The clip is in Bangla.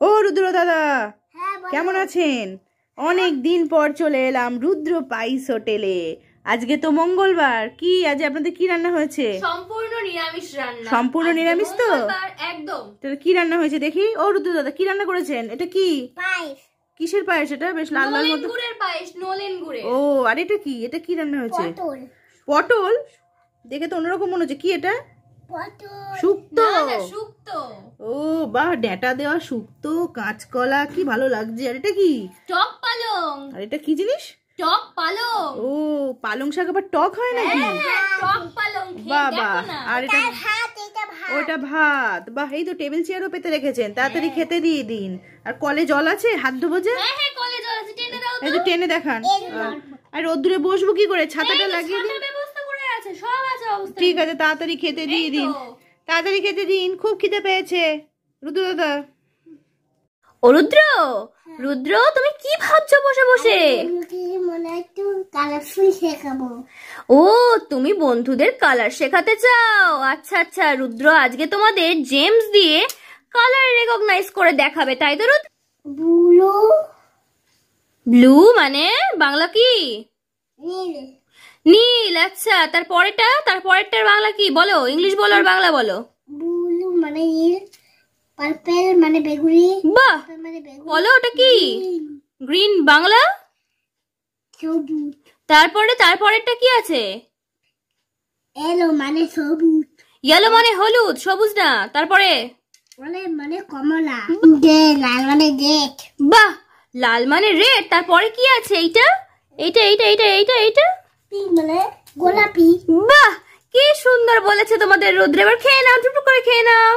ও রুদ্র দাদা, কেমন আছেন? অনেক দিন পর চলে এলাম রুদ্র পাইস হোটেলে। আজকে তো মঙ্গলবার, কি আজ আপনাদের কি রান্না হয়েছে? সম্পূর্ণ নিরামিষ রান্না। সম্পূর্ণ নিরামিষ তো? একদম। তাহলে কি রান্না হয়েছে দেখি? ও রুদ্র দাদা, কি রান্না করেছেন? এটা কি পায়েস? কিসের পায়েস এটা? বেশ লাল লাল মতো। গুড়ের পায়েস, নলেন গুড়ের। ও, আর এটা কি? এটা কি রান্না হয়েছে? পটল। পটল দেখে তো অন্যরকম মনে হচ্ছে। কি এটা? পটল শুক্তো। না, শুক্তো। ও বাহ, ডেটা দেওয়া শুক্তো, কাঁচকলা, কি ভালো লাগছে। আর এটা কি? টক পালং। আর এটা কি জিনিস? টক পালং। ও, পালং শাক আবার টক হয় নাকি? টক পালং। বাবা, আর এটা ভাত, এটা ভাত। ওটা ভাত। বাহ, এই তো টেবিল চেয়ারও পেতে রেখেছেন, তাড়াতাড়ি খেতে দিয়ে দিন। আর কলে জল আছে? হাত ধোবো যে? হ্যাঁ, কলে জল আছে, টেনে দাও তো। এই তো টেনে দেখান। আর রোদ্দুরে বসবো কি করে? ছাতাটা লাগিয়ে দিন। ছাতার ব্যবস্থা করে আছে, সব আছে অবস্থা। ঠিক আছে, তাড়াতাড়ি খেতে দিয়ে দিন। তাড়াতাড়ি খেতে দিন, খুব খিদে পেয়েছে। রুদ্র দাদা। ও রুদ্র, রুদ্র তুমি কি ভাবছো বসে বসে? ও, তুমি বন্ধুদের কালার শেখাতে চাও? আচ্ছা আচ্ছা রুদ্র, আজকে তোমাদের জেমস দিয়ে কালার রেকগনাইজ করে দেখাবে, তাই তো? ব্লু। ব্লু মানে বাংলা কি? নীল। নীল, আচ্ছা। তারপরেরটার বাংলা কি বলো? ইংলিশ বলো আর বাংলা বলো। ব্লু মানে নীল, পার্পল মানে বেগুনি। বাহ, বলো ওটা কি? গ্রিন বাংলা? সবুজ। তারপরেরটা কি আছে? ইয়েলো মানে সবুজ। ইয়েলো মানে হলুদ, সবুজ না। তারপরে মানে কমলা। লাল মানে রেড। বাহ, লাল মানে রেড। তারপরে কি আছে? এইটা পিঙ্ক মানে গোলাপি। বাহ, কি সুন্দর বলেছে তোমাদের রুদ্র। এবার খেয়ে নাও, টুকটুক করে খেয়ে নাও।